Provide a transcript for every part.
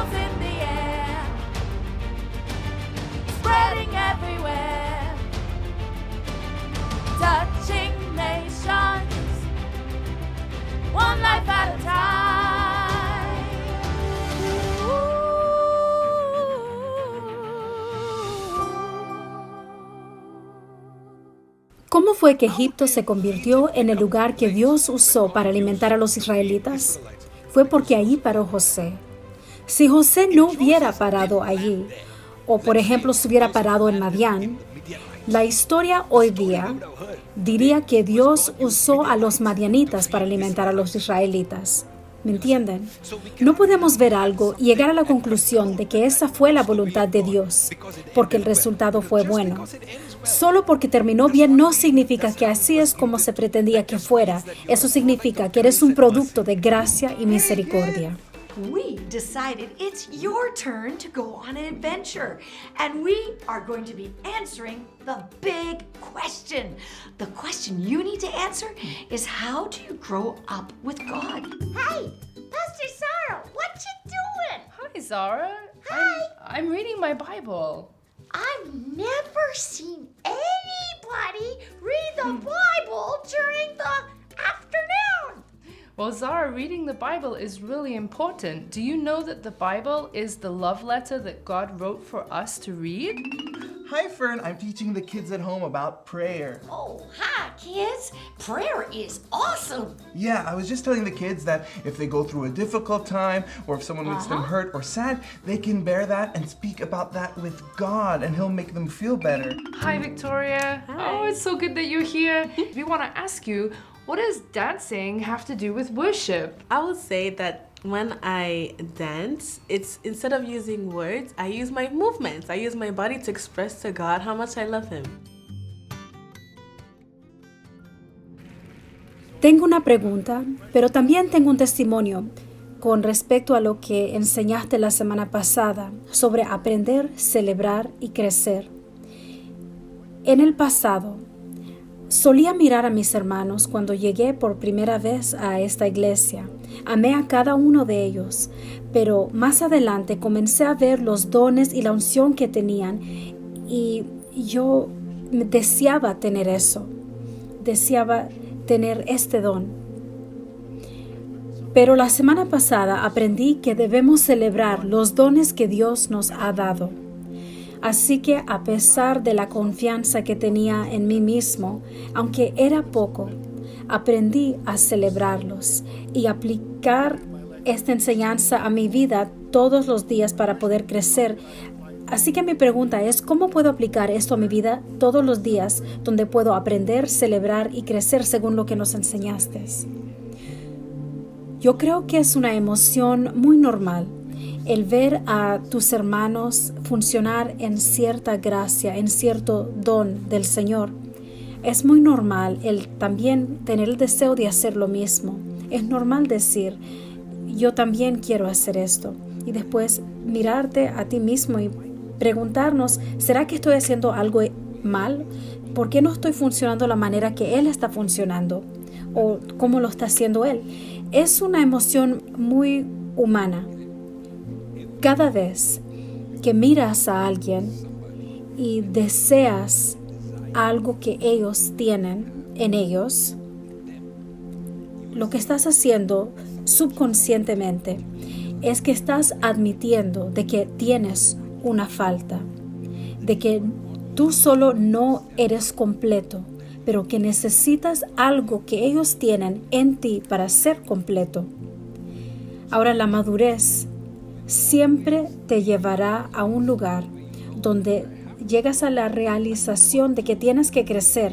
angels in the air, spreading everywhere, touching nations, one life at a time. ¿Cómo fue que Egipto se convirtió en el lugar que Dios usó para alimentar a los israelitas? Fue porque allí paró José. Si José no hubiera parado allí, o por ejemplo se hubiera parado en Madián, la historia hoy día diría que Dios usó a los madianitas para alimentar a los israelitas. ¿Me entienden? No podemos ver algo y llegar a la conclusión de que esa fue la voluntad de Dios, porque el resultado fue bueno. Solo porque terminó bien no significa que así es como se pretendía que fuera. Eso significa que eres un producto de gracia y misericordia. We decided it's your turn to go on an adventure, and we are going to be answering the big question. The question you need to answer is, how do you grow up with God? Hey, Pastor Sarah, what you doing? Hi, Zara. Hi. I'm reading my Bible. I've never seen anybody read the Bible during the afternoon. Well, Zara, reading the Bible is really important. Do you know that the Bible is the love letter that God wrote for us to read? Hi, Fern. I'm teaching the kids at home about prayer. Oh, hi, kids. Prayer is awesome. Yeah, I was just telling the kids that if they go through a difficult time or if someone makes them hurt or sad, they can bear that and speak about that with God, and He'll make them feel better. Hi, Victoria. Oh, it's so good that you're here. We want to ask you, what does dancing have to do with worship? I would say that when I dance, it's instead of using words, I use my movements. I use my body to express to God how much I love Him. Tengo una pregunta, pero también tengo un testimonio con respecto a lo que enseñaste la semana pasada sobre aprender, celebrar y crecer. En el pasado, solía mirar a mis hermanos cuando llegué por primera vez a esta iglesia. Amé a cada uno de ellos, pero más adelante comencé a ver los dones y la unción que tenían y yo deseaba tener eso. Deseaba tener este don. Pero la semana pasada aprendí que debemos celebrar los dones que Dios nos ha dado. Así que a pesar de la confianza que tenía en mí mismo, aunque era poco, aprendí a celebrarlos y aplicar esta enseñanza a mi vida todos los días para poder crecer. Así que mi pregunta es, ¿cómo puedo aplicar esto a mi vida todos los días donde puedo aprender, celebrar y crecer según lo que nos enseñaste? Yo creo que es una emoción muy normal el ver a tus hermanos funcionar en cierta gracia, en cierto don del Señor. Es muy normal el también tener el deseo de hacer lo mismo. Es normal decir, yo también quiero hacer esto. Y después mirarte a ti mismo y preguntarnos, ¿será que estoy haciendo algo mal? ¿Por qué no estoy funcionando de la manera que Él está funcionando? ¿O cómo lo está haciendo Él? Es una emoción muy humana. Cada vez que miras a alguien y deseas algo que ellos tienen en ellos, lo que estás haciendo subconscientemente es que estás admitiendo de que tienes una falta, de que tú solo no eres completo, pero que necesitas algo que ellos tienen en ti para ser completo. Ahora, la madurez siempre te llevará a un lugar donde llegas a la realización de que tienes que crecer,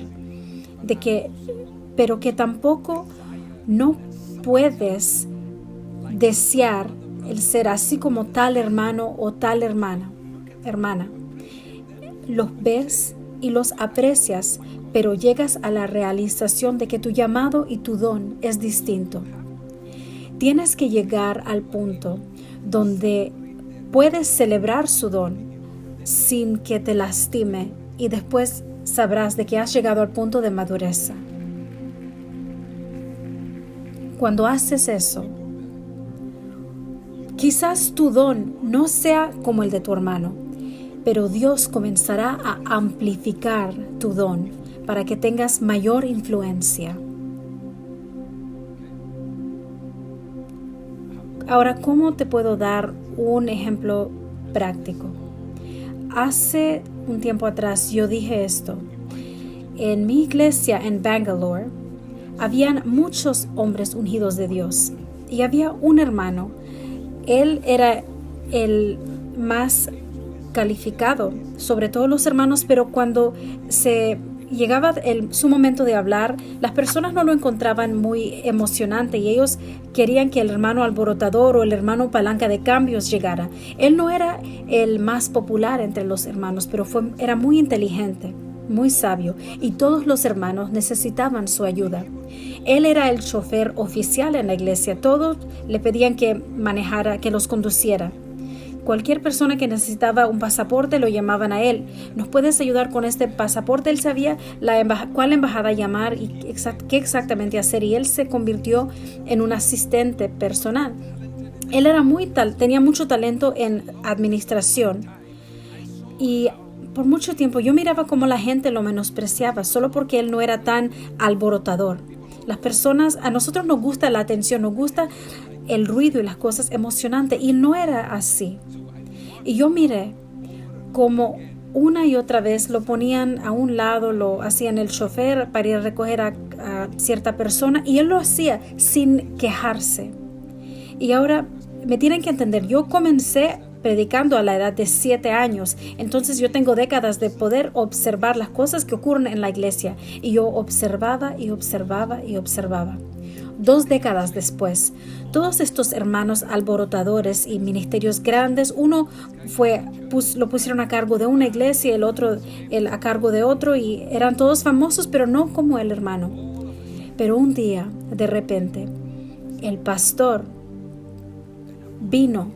pero que tampoco no puedes desear el ser así como tal hermano o tal hermana. Los ves y los aprecias, pero llegas a la realización de que tu llamado y tu don es distinto. Tienes que llegar al punto donde puedes celebrar su don sin que te lastime y después sabrás de que has llegado al punto de madurez. Cuando haces eso, Quizás tu don no sea como el de tu hermano, pero Dios comenzará a amplificar tu don para que tengas mayor influencia. Ahora, ¿cómo te puedo dar un ejemplo práctico? Hace un tiempo atrás yo dije esto. En mi iglesia en Bangalore habían muchos hombres ungidos de Dios y había un hermano. Él era el más calificado sobre todos los hermanos, pero cuando se llegaba su momento de hablar, las personas no lo encontraban muy emocionante y ellos querían que el hermano alborotador o el hermano palanca de cambios llegara. Él no era el más popular entre los hermanos, pero era muy inteligente, muy sabio, y todos los hermanos necesitaban su ayuda. Él era el chofer oficial en la iglesia. Todos le pedían que manejara, que los conduciera. Cualquier persona que necesitaba un pasaporte lo llamaban a él. ¿Nos puedes ayudar con este pasaporte? Él sabía cuál embajada llamar y qué exactamente hacer, y él se convirtió en un asistente personal. Él era tenía mucho talento en administración, y por mucho tiempo yo miraba cómo la gente lo menospreciaba solo porque él no era tan alborotador. Las personas, a nosotros nos gusta la atención, nos gusta el ruido y las cosas emocionantes, y no era así. Y yo miré como una y otra vez lo ponían a un lado, lo hacían el chofer para ir a recoger a cierta persona, y él lo hacía sin quejarse. Y ahora me tienen que entender, yo comencé predicando a la edad de 7 años, entonces yo tengo décadas de poder observar las cosas que ocurren en la iglesia, y yo observaba y observaba y observaba. 2 décadas después, todos estos hermanos alborotadores y ministerios grandes, uno lo pusieron a cargo de una iglesia, el otro a cargo de otro, y eran todos famosos, pero no como el hermano. Pero un día, de repente, el pastor vino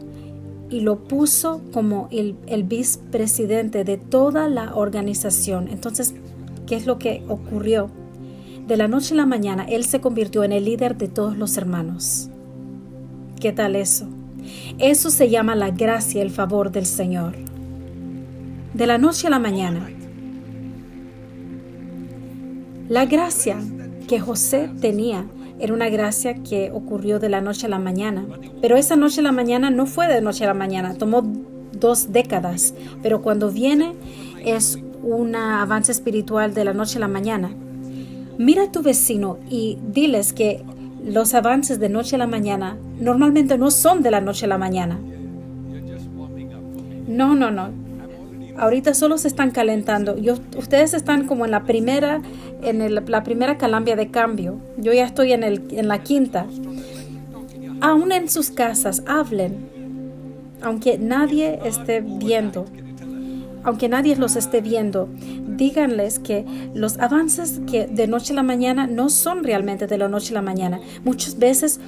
y lo puso como el vicepresidente de toda la organización. Entonces, ¿qué es lo que ocurrió? De la noche a la mañana, él se convirtió en el líder de todos los hermanos. ¿Qué tal eso? Eso se llama la gracia, el favor del Señor. De la noche a la mañana. La gracia que José tenía era una gracia que ocurrió de la noche a la mañana. Pero esa noche a la mañana no fue de noche a la mañana, tomó 2 décadas. Pero cuando viene es un avance espiritual de la noche a la mañana. Mira a tu vecino y diles que los avances de noche a la mañana normalmente no son de la noche a la mañana. No. Ahorita solo se están calentando. Ustedes están como en la primera calambia de cambio. Yo ya estoy en la quinta. Aún en sus casas, hablen, aunque nadie esté viendo. Aunque nadie los esté viendo, díganles que los avances que de noche a la mañana no son realmente de la noche a la mañana. Muchas veces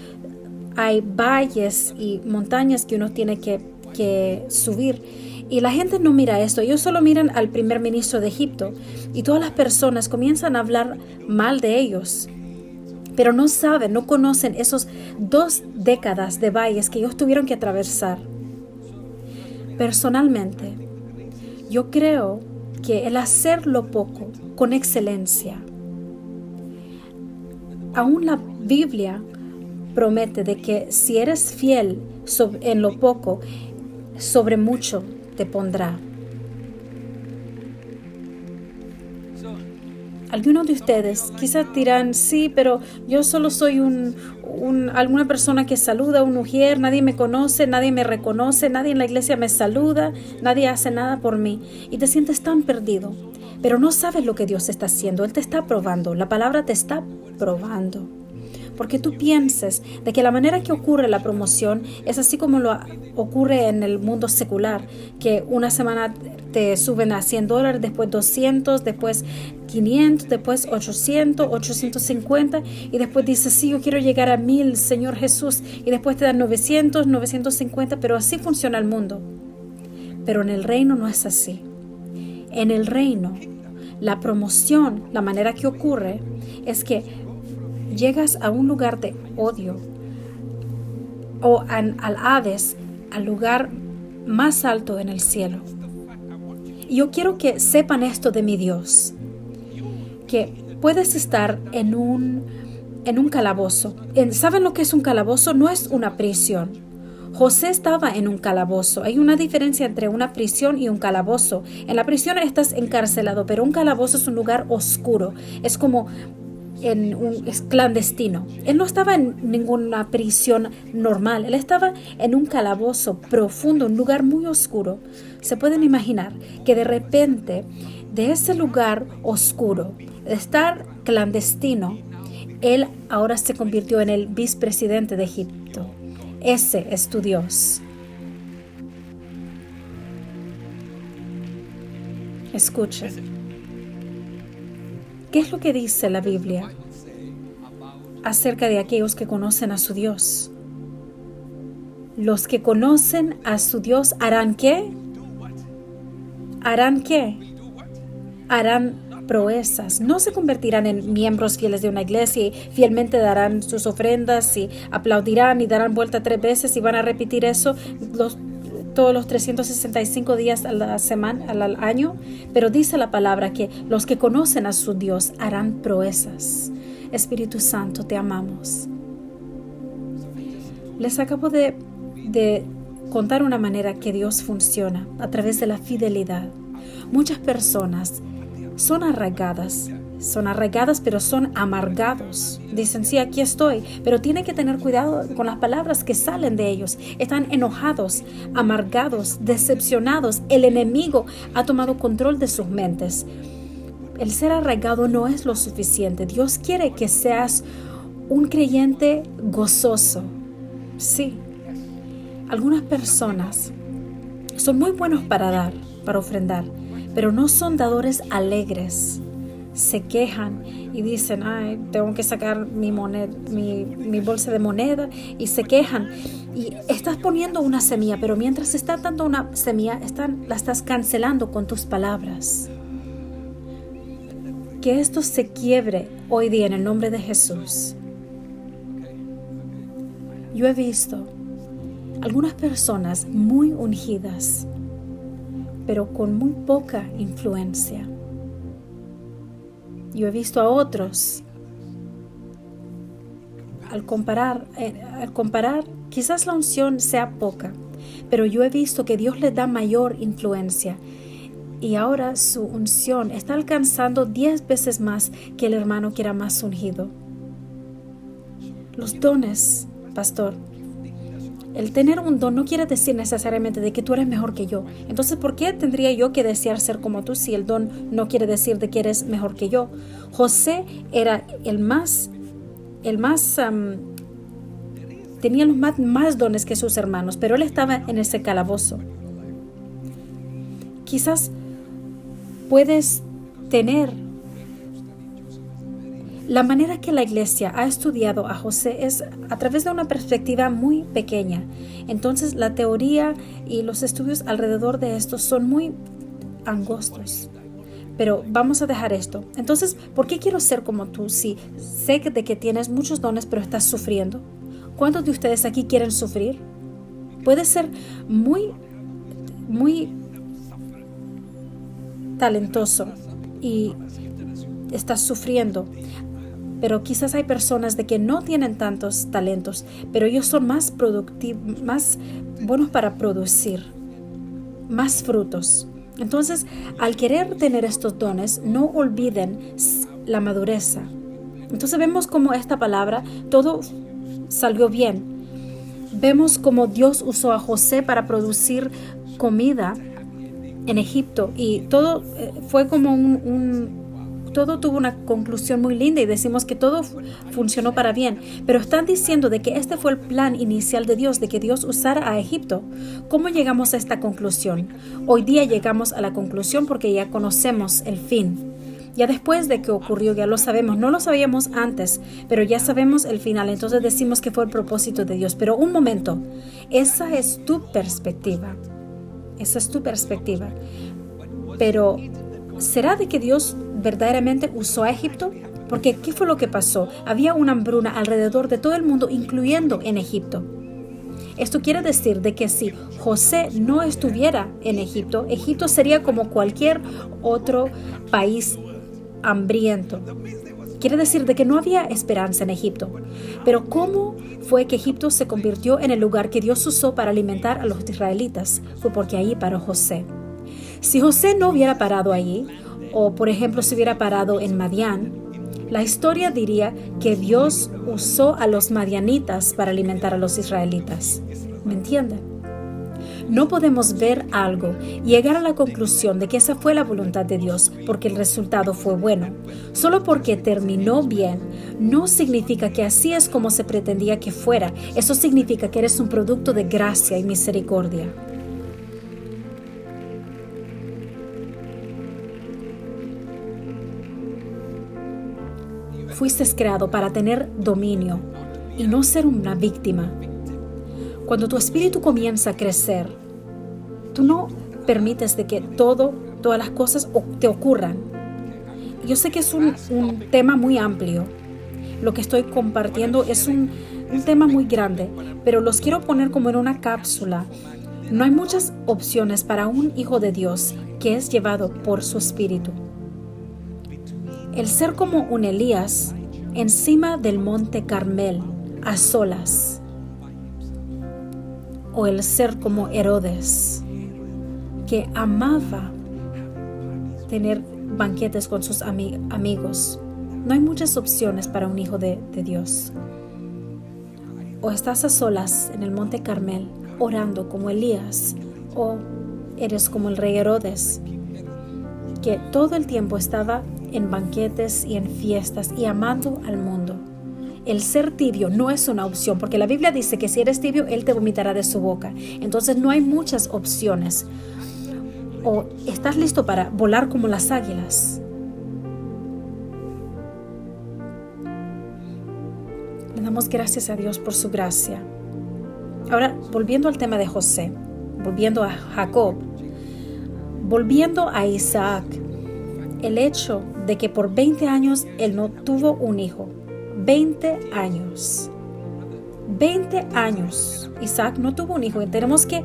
hay valles y montañas que uno tiene que subir. Y la gente no mira esto. Ellos solo miran al primer ministro de Egipto. Y todas las personas comienzan a hablar mal de ellos. Pero no saben, no conocen esos 2 décadas de valles que ellos tuvieron que atravesar. Personalmente, yo creo que el hacerlo poco con excelencia, aún la Biblia promete de que si eres fiel en lo poco, sobre mucho te pondrá. Algunos de ustedes quizás dirán, sí, pero yo solo soy alguna persona que saluda a una mujer, nadie me conoce, nadie me reconoce, nadie en la iglesia me saluda, nadie hace nada por mí. Y te sientes tan perdido, pero no sabes lo que Dios está haciendo. Él te está probando, la palabra te está probando. Porque tú pienses de que la manera que ocurre la promoción es así como lo ocurre en el mundo secular, que una semana te suben a $100, después 200, después 500, después 800, 850, y después dices, sí, yo quiero llegar a 1000, Señor Jesús, y después te dan 900, 950, pero así funciona el mundo. Pero en el reino no es así. En el reino, la promoción, la manera que ocurre es que llegas a un lugar de odio o al Hades al lugar más alto en el cielo. Y yo quiero que sepan esto de mi Dios, que puedes estar en un calabozo. ¿Saben lo que es un calabozo? No es una prisión. José estaba en un calabozo. Hay una diferencia entre una prisión y un calabozo. En la prisión estás encarcelado, pero un calabozo es un lugar oscuro. Es como es clandestino. Él no estaba en ninguna prisión normal. Él estaba en un calabozo profundo, un lugar muy oscuro. Se pueden imaginar que de repente, de ese lugar oscuro, de estar clandestino, él ahora se convirtió en el vicepresidente de Egipto. Ese es tu Dios. Escuchen. ¿Qué es lo que dice la Biblia acerca de aquellos que conocen a su Dios? Los que conocen a su Dios harán ¿qué? ¿Harán qué? Harán proezas. No se convertirán en miembros fieles de una iglesia y fielmente darán sus ofrendas y aplaudirán y darán vuelta 3 veces y van a repetir eso todos los 365 días a la semana, al año. Pero dice la palabra que los que conocen a su Dios harán proezas. Espíritu Santo, te amamos. Les acabo de contar una manera que Dios funciona a través de la fidelidad. Muchas personas son arraigadas, pero son amargados. Dicen, sí, aquí estoy, pero tienen que tener cuidado con las palabras que salen de ellos. Están enojados, amargados, decepcionados. El enemigo ha tomado control de sus mentes. El ser arraigado no es lo suficiente. Dios quiere que seas un creyente gozoso. Sí. Algunas personas son muy buenos para dar, para ofrendar, pero no son dadores alegres. Se quejan y dicen, ay, tengo que sacar mi bolsa de moneda, y se quejan. Y estás poniendo una semilla, pero mientras estás dando una semilla, la estás cancelando con tus palabras. Que esto se quiebre hoy día en el nombre de Jesús. Yo he visto algunas personas muy ungidas, pero con muy poca influencia. Yo he visto a otros, al comparar, quizás la unción sea poca, pero yo he visto que Dios les da mayor influencia y ahora su unción está alcanzando 10 veces más que el hermano que era más ungido. Los dones, pastor. El tener un don no quiere decir necesariamente de que tú eres mejor que yo. Entonces, ¿por qué tendría yo que desear ser como tú si el don no quiere decir de que eres mejor que yo? José era tenía los más dones que sus hermanos, pero él estaba en ese calabozo. Quizás puedes tener la manera que la iglesia ha estudiado a José es a través de una perspectiva muy pequeña. Entonces la teoría y los estudios alrededor de esto son muy angostos. Pero vamos a dejar esto. Entonces, ¿por qué quiero ser como tú? Si sé de que tienes muchos dones, pero estás sufriendo. ¿Cuántos de ustedes aquí quieren sufrir? Puede ser muy talentoso y estás sufriendo. Pero quizás hay personas de que no tienen tantos talentos, pero ellos son más productivos, más buenos para producir, más frutos. Entonces, al querer tener estos dones, no olviden la madurez. Entonces vemos cómo esta palabra, todo salió bien. Vemos cómo Dios usó a José para producir comida en Egipto y todo fue como todo tuvo una conclusión muy linda y decimos que todo funcionó para bien. Pero están diciendo de que este fue el plan inicial de Dios, de que Dios usara a Egipto. ¿Cómo llegamos a esta conclusión? Hoy día llegamos a la conclusión porque ya conocemos el fin. Ya después de que ocurrió, ya lo sabemos. No lo sabíamos antes, pero ya sabemos el final. Entonces decimos que fue el propósito de Dios. Pero un momento, esa es tu perspectiva. Esa es tu perspectiva. Pero ¿será de que Dios verdaderamente usó a Egipto? Porque ¿qué fue lo que pasó? Había una hambruna alrededor de todo el mundo, incluyendo en Egipto. Esto quiere decir de que si José no estuviera en Egipto, Egipto sería como cualquier otro país hambriento. Quiere decir de que no había esperanza en Egipto. Pero ¿cómo fue que Egipto se convirtió en el lugar que Dios usó para alimentar a los israelitas? Fue porque ahí paró José. Si José no hubiera parado allí, o por ejemplo se hubiera parado en Madián, la historia diría que Dios usó a los madianitas para alimentar a los israelitas. ¿Me entienden? No podemos ver algo y llegar a la conclusión de que esa fue la voluntad de Dios porque el resultado fue bueno. Solo porque terminó bien, no significa que así es como se pretendía que fuera. Eso significa que eres un producto de gracia y misericordia. Fuiste creado para tener dominio y no ser una víctima. Cuando tu espíritu comienza a crecer, tú no permites de que todas las cosas te ocurran. Yo sé que es un tema muy amplio. Lo que estoy compartiendo es un tema muy grande, pero los quiero poner como en una cápsula. No hay muchas opciones para un hijo de Dios que es llevado por su espíritu. El ser como un Elías encima del monte Carmel, a solas. O el ser como Herodes, que amaba tener banquetes con sus amigos. No hay muchas opciones para un hijo de Dios. O estás a solas en el monte Carmel, orando como Elías, o eres como el rey Herodes, que todo el tiempo estaba en banquetes y en fiestas y amando al mundo. El ser tibio no es una opción, porque la Biblia dice que si eres tibio, Él te vomitará de su boca. Entonces no hay muchas opciones. O estás listo para volar como las águilas. Le damos gracias a Dios por su gracia. Ahora, volviendo al tema de José, volviendo a Jacob, volviendo a Isaac, el hecho de que por 20 años él no tuvo un hijo. 20 años. 20 años. Isaac no tuvo un hijo. Y tenemos que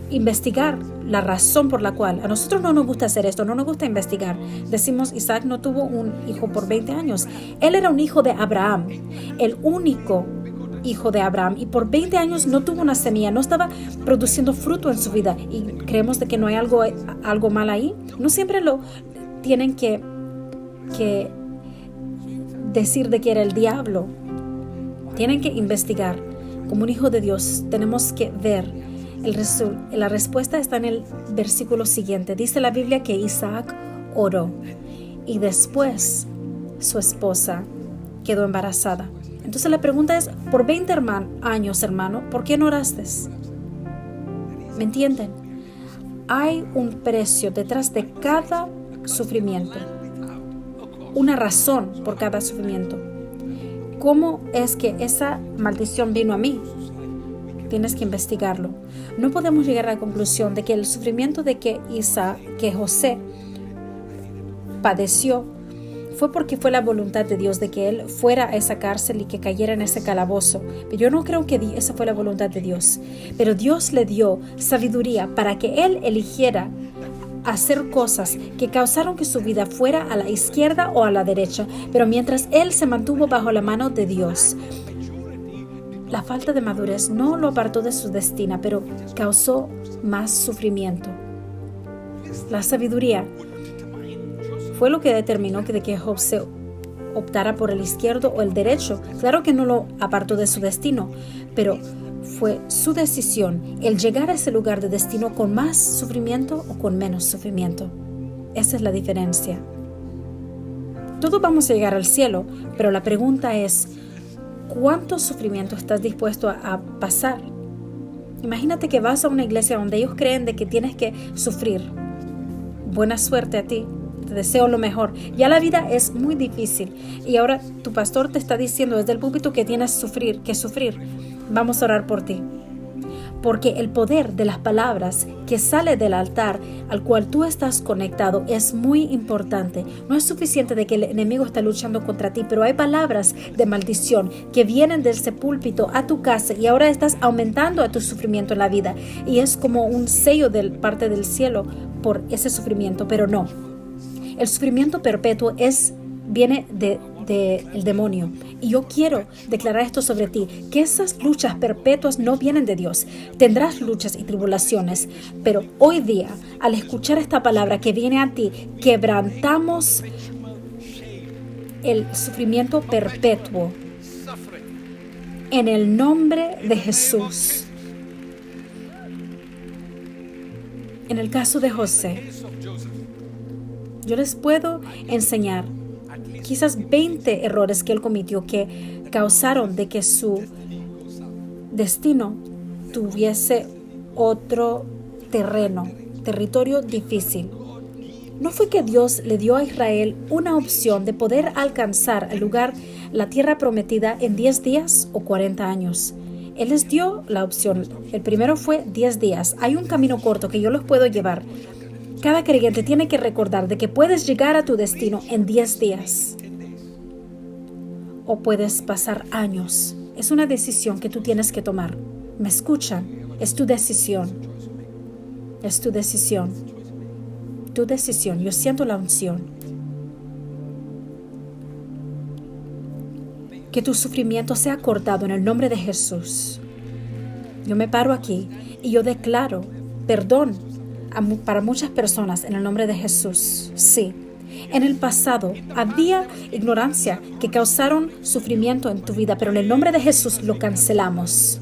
investigar la razón por la cual. A nosotros no nos gusta hacer esto, no nos gusta investigar. Decimos, Isaac no tuvo un hijo por 20 años. Él era un hijo de Abraham, el único hijo de Abraham. Y por 20 años no tuvo una semilla, no estaba produciendo fruto en su vida. Y creemos de que no hay algo mal ahí. No siempre lo tienen que decir de que era el diablo. Tienen que investigar. Como un hijo de Dios tenemos que ver. La respuesta está en el versículo siguiente. Dice la Biblia que Isaac oró y después su esposa quedó embarazada. Entonces la pregunta es, por 20 años, hermano, ¿por qué no oraste? ¿Me entienden? Hay un precio detrás de cada sufrimiento. Una razón por cada sufrimiento. ¿Cómo es que esa maldición vino a mí? Tienes que investigarlo. No podemos llegar a la conclusión de que el sufrimiento de que José padeció fue porque fue la voluntad de Dios de que él fuera a esa cárcel y que cayera en ese calabozo. Pero yo no creo que esa fue la voluntad de Dios. Pero Dios le dio sabiduría para que él eligiera hacer cosas que causaron que su vida fuera a la izquierda o a la derecha, pero mientras él se mantuvo bajo la mano de Dios. La falta de madurez no lo apartó de su destino, pero causó más sufrimiento. La sabiduría fue lo que determinó de que José optara por el izquierdo o el derecho. Claro que no lo apartó de su destino, pero fue su decisión el llegar a ese lugar de destino con más sufrimiento o con menos sufrimiento. Esa es la diferencia. Todos vamos a llegar al cielo, pero la pregunta es, ¿cuánto sufrimiento estás dispuesto a pasar? Imagínate que vas a una iglesia donde ellos creen de que tienes que sufrir. Buena suerte a ti. Te deseo lo mejor. Ya la vida es muy difícil y ahora tu pastor te está diciendo desde el púlpito que tienes que sufrir. Vamos a orar por ti. porque el poder de las palabras que sale del altar al cual tú estás conectado es muy importante. No es suficiente de que el enemigo está luchando contra ti, pero hay palabras de maldición que vienen del púlpito a tu casa y ahora estás aumentando a tu sufrimiento en la vida. Y es como un sello de parte del cielo por ese sufrimiento, pero no. El sufrimiento perpetuo viene del demonio. Y yo quiero declarar esto sobre ti, que esas luchas perpetuas no vienen de Dios. Tendrás luchas y tribulaciones, pero hoy día, al escuchar esta palabra que viene a ti, quebrantamos el sufrimiento perpetuo en el nombre de Jesús. En el caso de José, yo les puedo enseñar quizás 20 errores que él cometió que causaron de que su destino tuviese otro territorio difícil. No fue que Dios le dio a Israel una opción de poder alcanzar el lugar, la tierra prometida, en 10 días o 40 años. Él les dio la opción. El primero fue 10 días. Hay un camino corto que yo los puedo llevar. Cada creyente tiene que recordar de que puedes llegar a tu destino en 10 días. O puedes pasar años. Es una decisión que tú tienes que tomar. ¿Me escuchan? Es tu decisión. Es tu decisión. Tu decisión. Yo siento la unción. Que tu sufrimiento sea cortado en el nombre de Jesús. Yo me paro aquí y yo declaro perdón para muchas personas en el nombre de Jesús. Sí, en el pasado había ignorancia que causaron sufrimiento en tu vida, pero en el nombre de Jesús lo cancelamos.